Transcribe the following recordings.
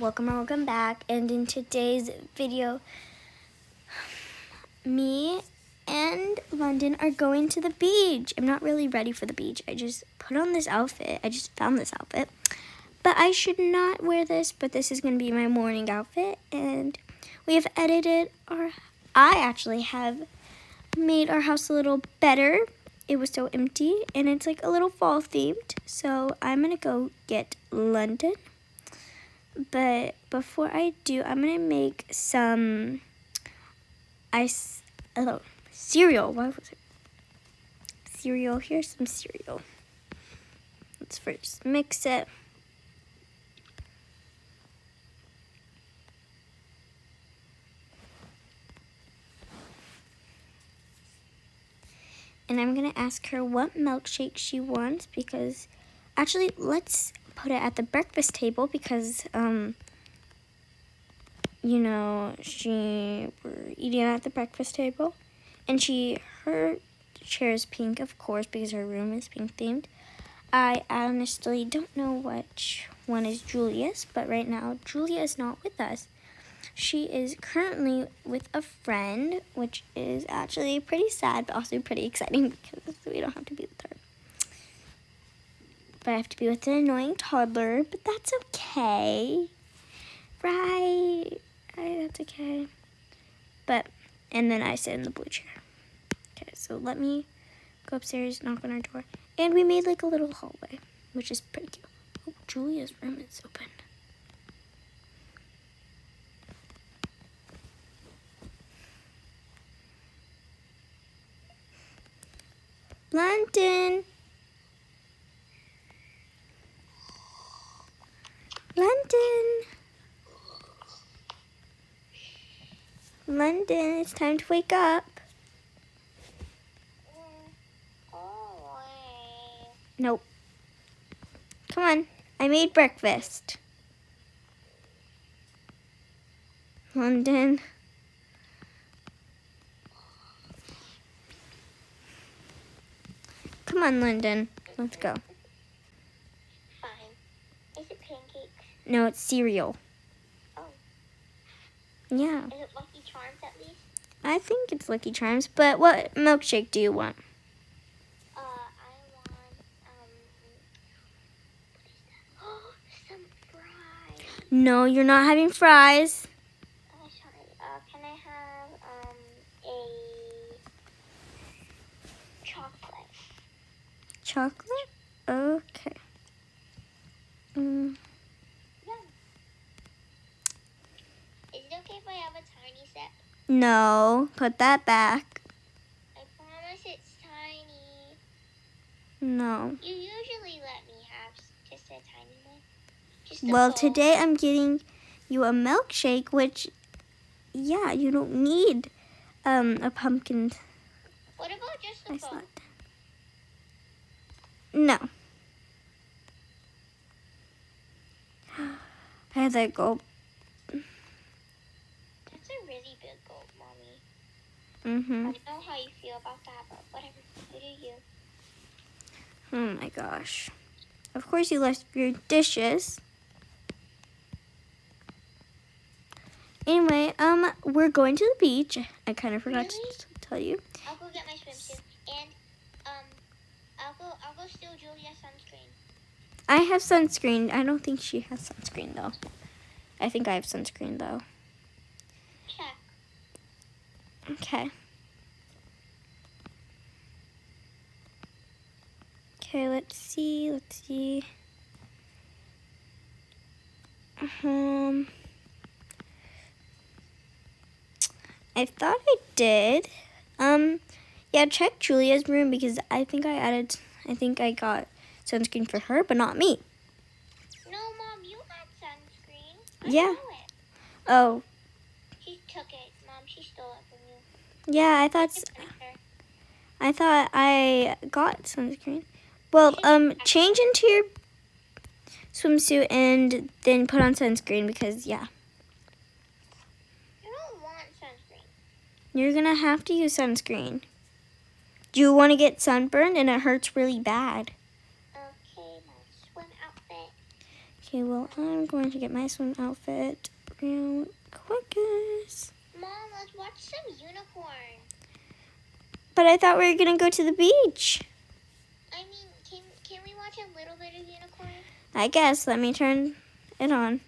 welcome back. And in today's video, me and London are going to the beach. I'm not really ready for the beach. I just put on this outfit. I just found this outfit. But I should not wear this, but this is going to be my morning outfit. And we have I actually have made our house a little better. It was so empty, and it's like a little fall themed. So I'm going to go get London. But before I do, I'm going to make some cereal. What was it? Cereal. Here's some cereal. Let's first mix it. And I'm going to ask her what milkshake she wants because, actually, let's put it at the breakfast table because, we're eating at the breakfast table. And her chair is pink, of course, because her room is pink themed. I honestly don't know which one is Julia's, but right now, Julia is not with us. She is currently with a friend, which is actually pretty sad, but also pretty exciting because we don't have to be with her. But I have to be with an annoying toddler, but that's okay. Right, that's okay. And then I sit in the blue chair. Okay, so let me go upstairs, knock on our door. And we made like a little hallway, which is pretty cute. Oh, Julia's room is open. London. London, it's time to wake up. Nope. Come on, I made breakfast. London. Come on, London. Let's go. Fine. Is it pancakes? No, it's cereal. Oh. Yeah. Is it Lucky Charms at least? I think it's Lucky Charms, but what milkshake do you want? I want, some fries. No, you're not having fries. Oh, sorry. Can I have, a chocolate? Chocolate? Okay. Yum. Is it okay if I have a tiny sip? No, put that back. I promise it's tiny. No. You usually let me have just a tiny one. Well, today I'm getting you a milkshake, which, yeah, you don't need a pumpkin. What about just the bowl? No. I had that gulp. That's a really big gulp, Mommy. Mm-hmm. I don't know how you feel about that, but whatever. You do you. Oh my gosh. Of course you left your dishes. Anyway, we're going to the beach. I kind of forgot to tell you. I'll go get my swimsuit and I'll go steal Julia's sunscreen. I have sunscreen. I don't think she has sunscreen though. I think I have sunscreen though. Check. Okay. Okay, let's see. I thought I did. Yeah, check Julia's room because I think I got sunscreen for her, but not me. No, Mom, you got sunscreen. Yeah. I know it. Oh. She took it, Mom. She stole it from you. Yeah, I thought I got sunscreen. Well, change into your swimsuit and then put on sunscreen because, yeah. I don't want sunscreen. You're going to have to use sunscreen. Do you want to get sunburned and it hurts really bad? Okay, my swim outfit. Okay, well, I'm going to get my swim outfit real quick, guys. Mom, let's watch some unicorn. But I thought we were going to go to the beach. I mean, can we watch a little bit of unicorn? I guess. Let me turn it on.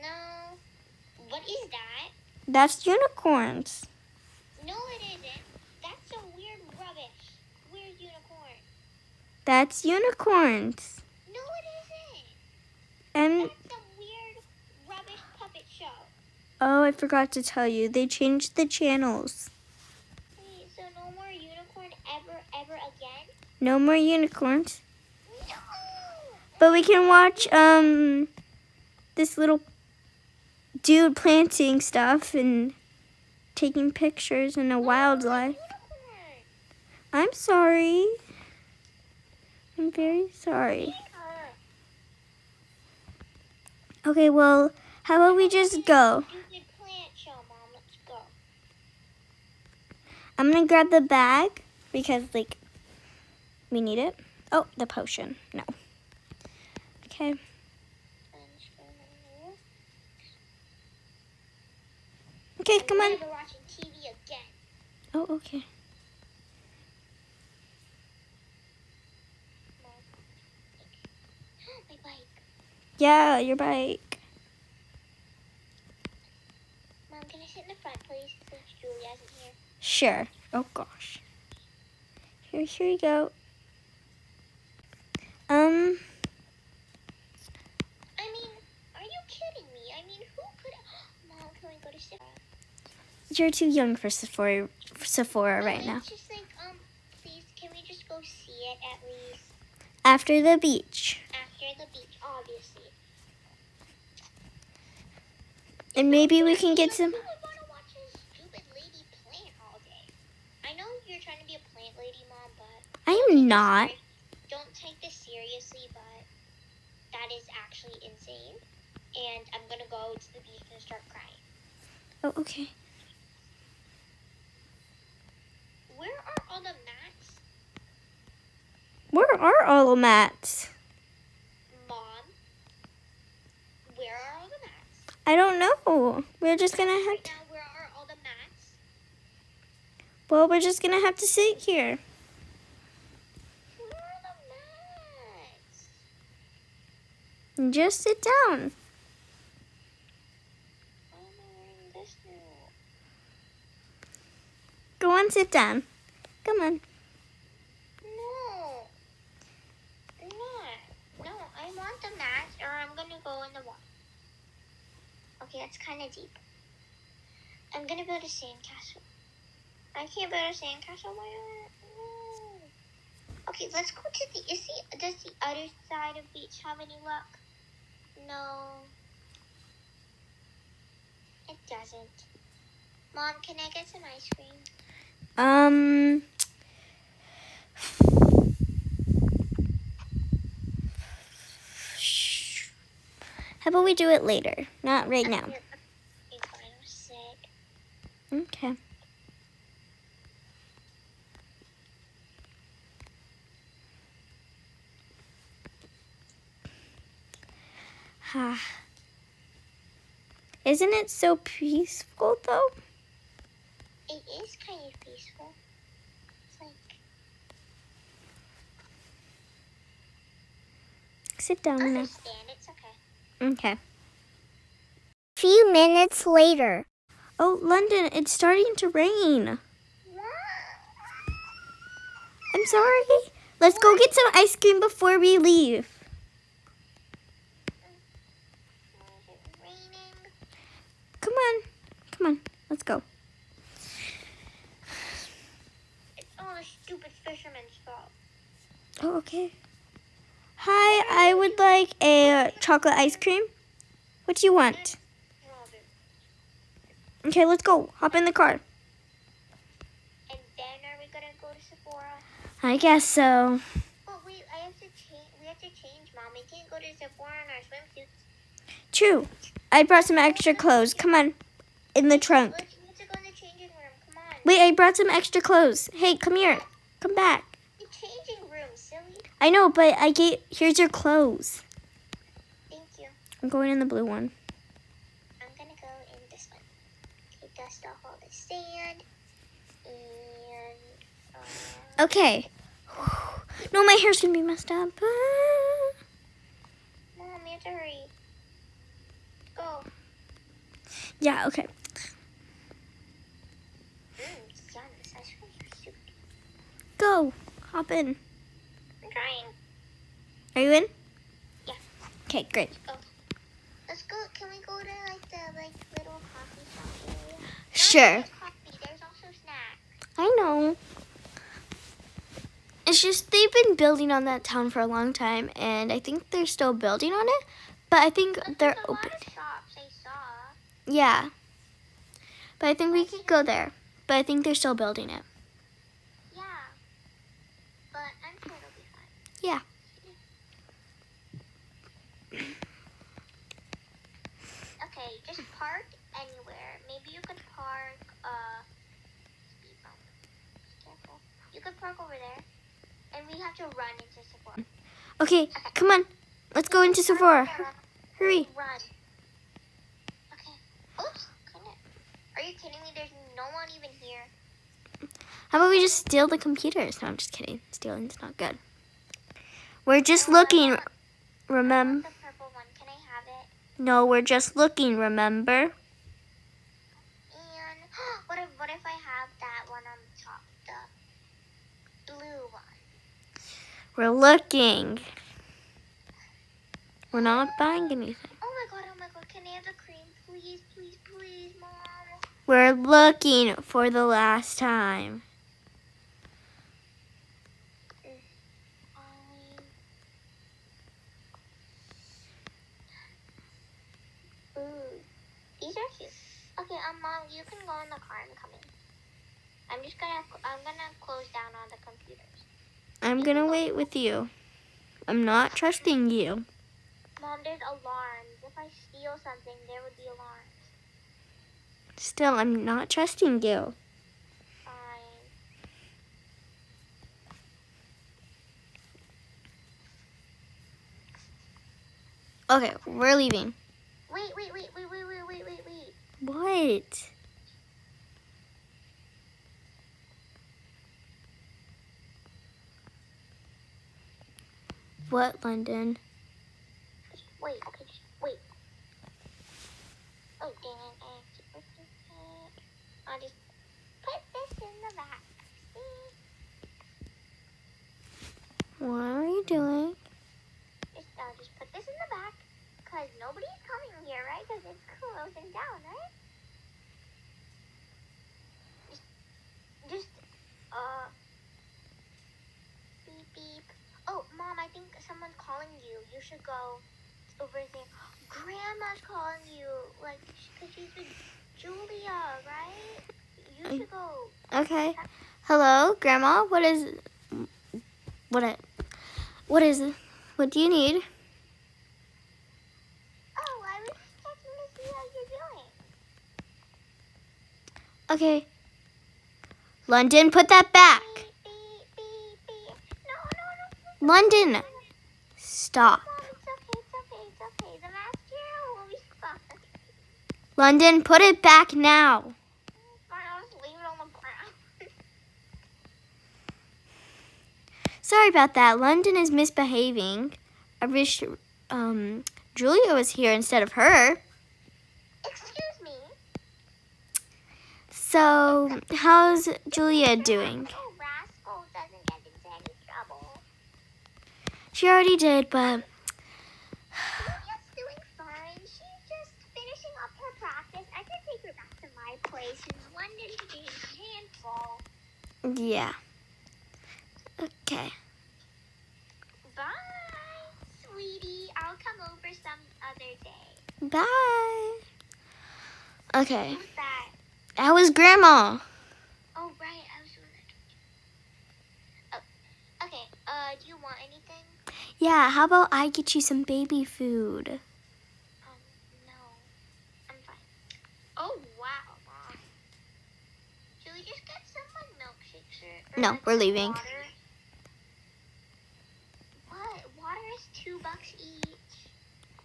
No. What is that? That's unicorns. No, it isn't. That's some weird rubbish. Weird unicorn. That's unicorns. No, it isn't. And That's some weird rubbish puppet show. oh, I forgot to tell you. They changed the channels. Wait, so no more unicorn ever again? No more unicorns. No. But we can watch this little dude planting stuff and taking pictures in a wildlife. Unicorn. I'm sorry. I'm very sorry. Okay, well, how about we just go? Stupid plant show, Mom. Let's go. I'm gonna grab the bag because, like, we need it. Oh, the potion. No. Okay. Okay, come on. We're watching TV again. Oh, okay. Mom. My bike. Yeah, your bike. Mom, can I sit in the front, please? Since Julia isn't here. Sure. Oh, gosh. Here you go. I mean, are you kidding me? I mean, who could... Mom, can we go to Sephora? You're too young for Sephora right now. It's just like, please, can we just go see it at least? After the beach. After the beach, obviously. And maybe we can get some... Who would want to watch a stupid lady plant all day? I know you're trying to be a plant lady, Mom, but... I am not. Don't take this seriously, but that is actually insane. And I'm going to go to the beach and start crying. Oh, okay. Where are all the mats? Where are all the mats? Mom, where are all the mats? I don't know. We're just gonna have Right to... now, where are all the mats? Well, we're just gonna have to sit here. Where are the mats? And just sit down. Why am I wearing this now? Go on, sit down. Come on. No. No, I want the mats or I'm going to go in the water. Okay, that's kind of deep. I'm going to build a sandcastle. I can't build a sandcastle. Why not? No. Okay, let's go to the... Does the other side of beach have any luck? No. It doesn't. Mom, can I get some ice cream? How about we do it later? Not right now. Okay, fine, I'm sick. Okay. Isn't it so peaceful, though? It is kind of peaceful. It's like... Sit down now. Understand, it's okay. Okay. Few minutes later. Oh, London, it's starting to rain. I'm sorry. Let's go get some ice cream before we leave. Why is it raining? Come on. Come on. Let's go. It's all the stupid fisherman's fault. Oh, okay. Hi, I would like a chocolate ice cream. What do you want? Robin. Okay, let's go. Hop in the car. And then are we gonna go to Sephora? I guess so. Oh wait, we have to change, Mom. We can't go to Sephora in our swimsuits. True. I brought some extra clothes. Come on. In the trunk. We have to go in the changing room. Come on. Wait, I brought some extra clothes. Hey, come here. Come back. The changing room, silly. I know, but here's your clothes. Thank you. I'm going in the blue one. I'm gonna go in this one. Okay, dust off all the sand. And, Okay. No, my hair's gonna be messed up. Mom, you have to hurry. Go. Yeah, okay. Yum, this ice cream is super good. Go. Hop in. I'm trying. Are you in? Yeah. Okay, great. Let's go. Can we go to the little coffee shop area? Sure. Not just coffee. There's also snacks. I know. It's just they've been building on that town for a long time, and I think they're still building on it. But I think But they're there's a open. lot of shops I saw. Yeah. But I think we could go there. But I think they're still building it. Yeah. But I'm sure it'll be fine. Yeah. Okay, just park anywhere. Maybe you could park, speed bump. Be careful. You could park over there. And we have to run into Sephora. Okay, come on. Let's go into Sephora. Hurry. Run. Okay. Oops. Couldn't. Are you kidding me? There's no one even here. How about we just steal the computers? No, I'm just kidding. Stealing's not good. We're just looking. Remember? The purple one. Can I have it? No, we're just looking, remember? And what if I have that one on top? The blue one. We're looking. We're not buying anything. Oh my god. Can I have the cream? Please, please, please, Mom. We're looking for the last time. Ooh, these are cute. Okay, Mom, you can go in the car. I'm coming. I'm gonna close down all the computers. I'm gonna wait with you. I'm not trusting you. Mom, there's alarms. If I steal something, there would be alarms. Still, I'm not trusting you. Fine. Okay, we're leaving. Wait. What? What, London? Just wait. Okay, just wait. Oh, dang it. I have to open it. I'll just put this in the back. See? What are you doing? I'll just put this in the back. Because nobody's coming here, right? Because it's closing down, right? Just, beep, beep. Oh, Mom, I think someone's calling you. You should go over there. Grandma's calling you, because she's with Julia, right? You should go. Okay. Hello, Grandma. What do you need? Oh, I was just checking to see how you're doing. Okay. London, put that back. Beep, beep, beep, beep. No. London, stop. Mom, it's okay. The mask here will be fine. London, put it back now. Fine, I'll just leave it on the ground. Sorry about that. London is misbehaving. I wish Julia was here instead of her. Excuse me. So, how's Julia doing? Little rascal doesn't get into any trouble. She already did, but Julia's doing fine. She's just finishing up her practice. I can take her back to my place. And London's being a handful. yeah. Okay. Bye, sweetie. I'll come over some other day. Bye. Okay. Who's that? That was Grandma. Oh, right. I was doing that. Oh, okay. Do you want anything? Yeah, how about I get you some baby food? No. I'm fine. Oh, wow, Mom. Should we just get some milkshakes or No, we're leaving. Water?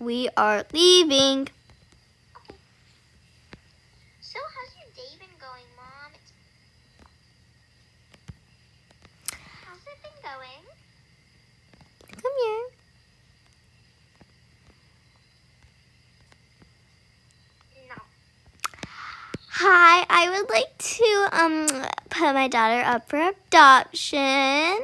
We are leaving. Okay. So, how's your day been going, Mom? How's it been going? Come here. No. Hi, I would like to put my daughter up for adoption.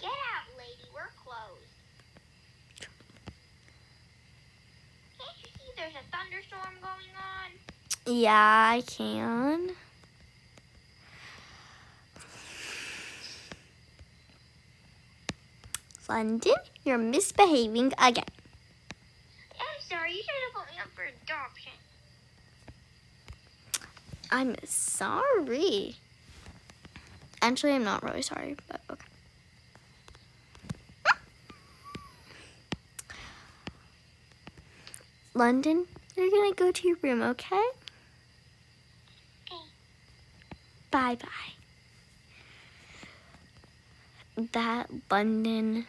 Get out, lady. We're closed. Can't you see there's a thunderstorm going on? Yeah, I can. London, you're misbehaving again. I'm sorry. You should have put me up for adoption. I'm sorry. Actually, I'm not really sorry, but okay. London, you're gonna go to your room, okay? Okay. Bye-bye. That London.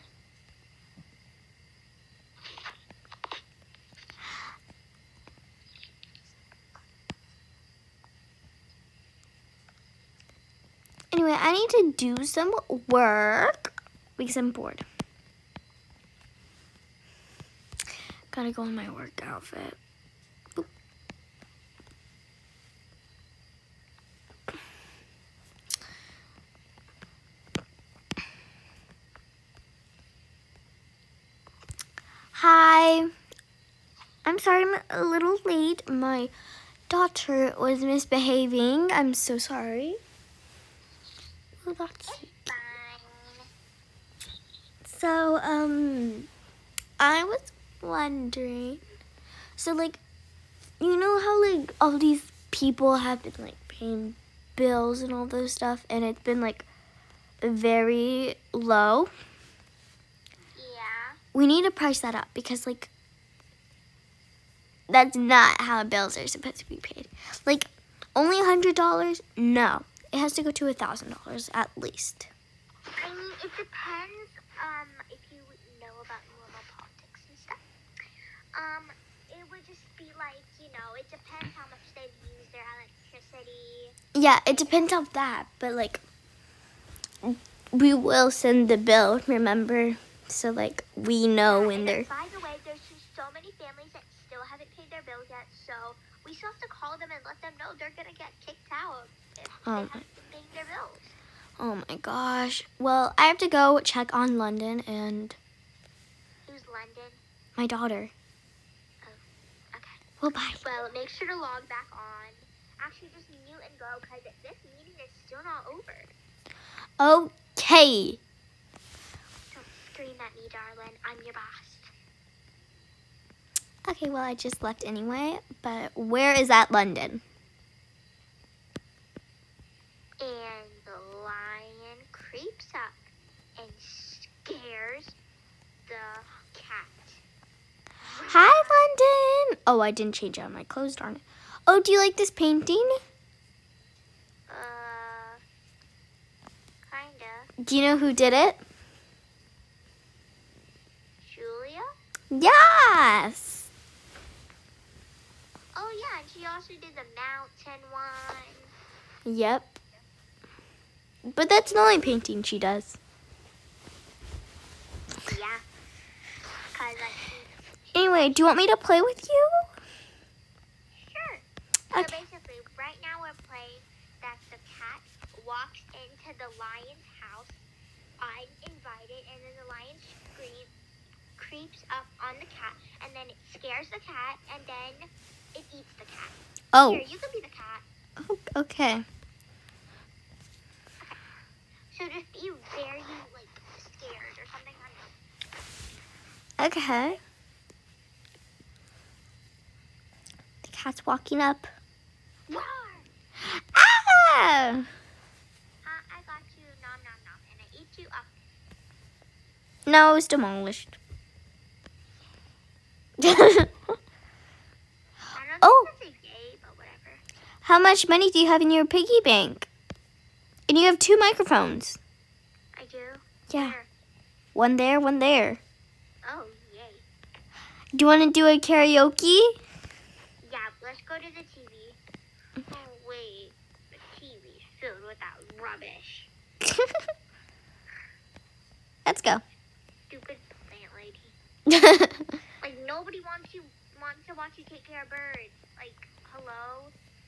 Anyway, I need to do some work because I'm bored. Gotta go in my work outfit. Boop. Hi. I'm sorry I'm a little late. My daughter was misbehaving. I'm so sorry. Well, that's Fine. so, I was wondering, so, like, you know how, like, all these people have been, like, paying bills and all those stuff, and it's been, like, very low? Yeah. We need to price that up because, like, that's not how bills are supposed to be paid. Like, only $100? No. It has to go to $1,000 at least. I mean, it depends, if you know about normal politics and stuff. It would just be like, it depends how much they've used their electricity. Yeah, it depends on that, but, like, we will send the bill, remember? So, like, we know when And they're... by the way, there's just so many families that still haven't paid their bills yet, so we still have to call them and let them know they're gonna get kicked out if they haven't been paying their bills. Oh my gosh. Well, I have to go check on London and Who's London? my daughter. Okay. Well, bye. Well, make sure to log back on. Actually, just mute and go because this meeting is still not over. Okay. Don't scream at me, darling. I'm your boss. Okay, well, I just left anyway, but where is that London? And the lion creeps up and scares the cat. Hi, London. Oh, I didn't change out my clothes, darn it. Oh, do you like this painting? Kinda. Do you know who did it? Julia? Yes. Oh, yeah, and she also did the mountain one. Yep. But that's the only painting she does. Yeah. Because Anyway, do you want me to play with you? Sure. So Okay. basically, right now we're playing that the cat walks into the lion's house uninvited, and then the lion creeps up on the cat, and then it scares the cat, and then it eats the cat. Oh, Here, you can be the cat. okay. So just be very, scared or something. I don't know. Okay. The cat's walking up. Roar! Ah! I got you, nom nom nom, and I eat you up. No, it was demolished. I don't Oh. think that's a yay, but whatever. How much money do you have in your piggy bank? And you have 2 microphones. I do? Yeah. Where? One there, one there. Oh, yay. Do you want to do a karaoke? Yeah, let's go to the TV. Oh, wait. The TV's filled with that rubbish. Let's go. Stupid plant lady. Like, nobody wants to watch you take care of birds. Like, hello?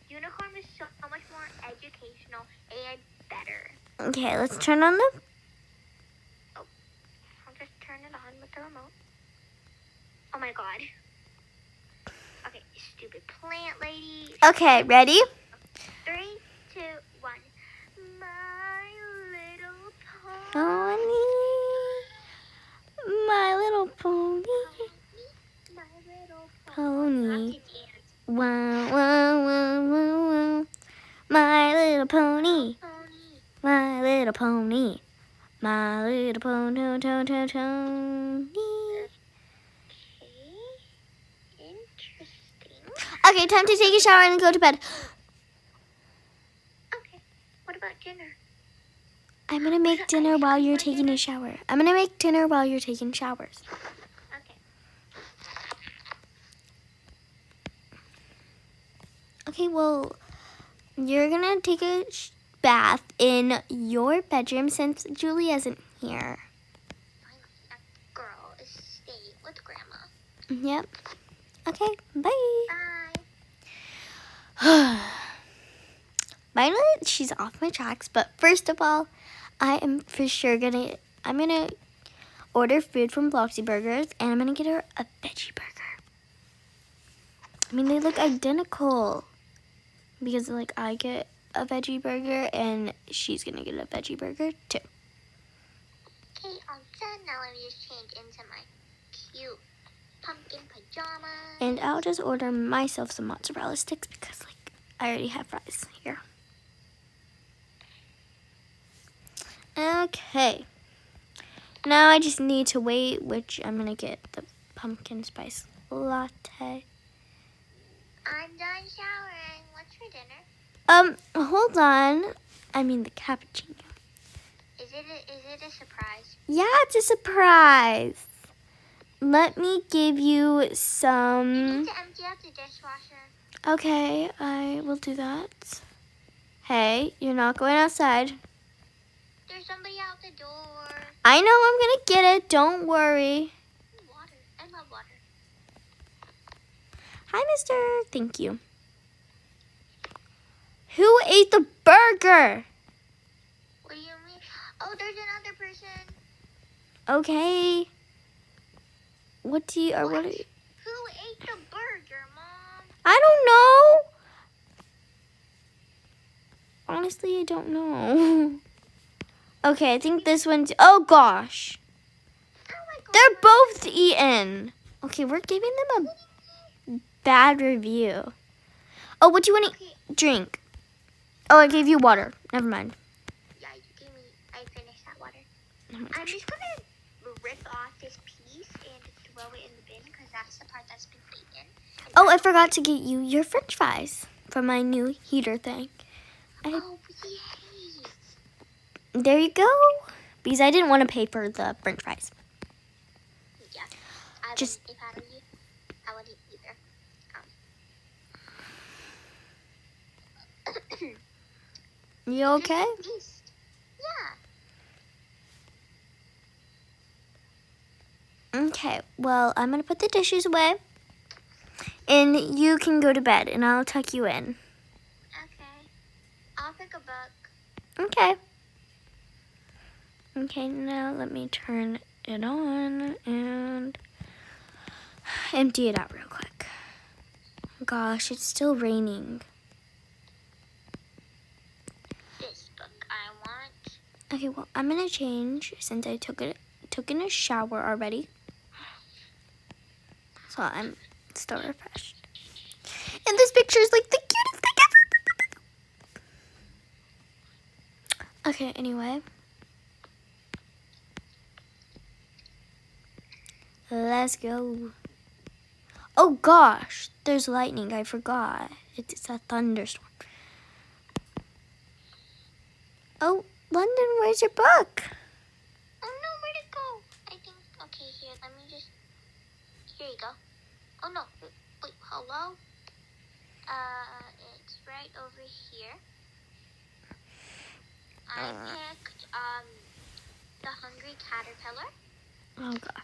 Unicorn is so much more educational and better. Okay, let's turn on the... I'll just turn it on with the remote. Oh my god. Okay, stupid plant lady. Okay, ready? 3, 2, 1. My little Pony. My little pony. My little Pony. Wow, wow, wow, wow, wow. My little pony. pony. My little pony. My little pony. Okay. Interesting. Okay, time to take a shower and go to bed. Okay. What about dinner? I'm gonna make dinner while you're taking a shower. I'm gonna make dinner while you're taking showers. Okay. Okay, well, you're gonna take a bath in your bedroom since Julie isn't here. Finally, that girl is staying with Grandma. Yep. Okay, bye. Bye. Finally, she's off my tracks, but first of all, I'm gonna order food from Bloxburg, and I'm gonna get her a veggie burger. I mean, they look identical because like I get a veggie burger and she's gonna get a veggie burger too. Okay, all done. Now let me just change into my cute pumpkin pajamas. And I'll just order myself some mozzarella sticks because like I already have fries here. Okay. Now I just need to wait, which I'm gonna get the pumpkin spice latte. I'm done showering. What's for dinner? Hold on. I mean the cappuccino. Is it a surprise? Yeah, it's a surprise. Let me give you You some. need to empty out the dishwasher. Okay, I will do that. Hey, you're not going outside. There's somebody out the door. I know I'm gonna get it. Don't worry. Water. I love water. Hi, mister. Thank you. Who ate the burger? What do you mean? Oh, there's another person. Okay. What do you, or what are you? Who ate the burger, Mom? I don't know. Honestly, I don't know. Okay, I think this one's, oh gosh. Oh my god. They're both eaten. Okay, we're giving them a bad review. Oh, what do you want to Okay. drink? Oh, I gave you water. Never mind. Yeah, you gave me. I finished that water. Oh my I'm gosh. just gonna rip off this piece and throw it in the bin because that's the part that's been eaten. Oh, I forgot to get you your french fries from my new heater thing. Oh, yay! There you go. Because I didn't want to pay for the french fries. Yeah. Just- if I were you, I wouldn't either. You okay? Yeah. Okay, well, I'm going to put the dishes away. And you can go to bed, and I'll tuck you in. Okay. I'll pick a book. Okay. Okay, now let me turn it on and empty it out real quick. Gosh, it's still raining. This book I want. Okay, well, I'm going to change since I took in a shower already. So I'm still refreshed. And this picture is like the cutest thing ever. Okay, anyway. Let's go. Oh gosh, there's lightning. I forgot. It's a thunderstorm. Oh, London, where's your book? Oh no, where'd it go? I think, okay, here, let me just, here you go. Oh no, wait, hello? It's right over here. I picked, The Hungry Caterpillar. Oh, God.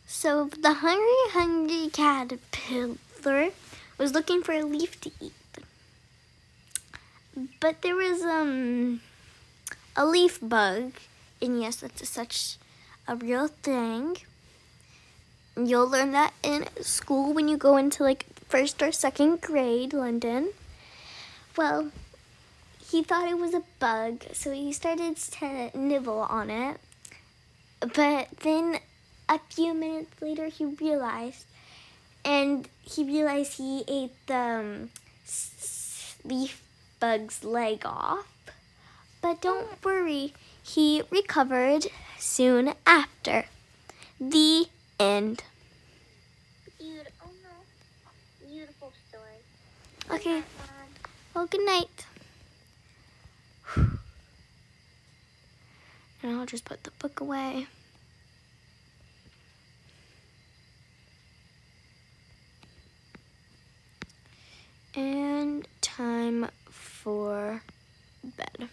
So the hungry caterpillar was looking for a leaf to eat. But there was a leaf bug. And yes, that's such a real thing. You'll learn that in school when you go into like first or second grade, London. Well, he thought it was a bug, so he started to nibble on it. But then a few minutes later, he realized he ate the leaf bug's leg off. But don't worry, he recovered soon after. The end. Oh no, beautiful story. Okay, well, good night. And I'll just put the book away. And time for bed.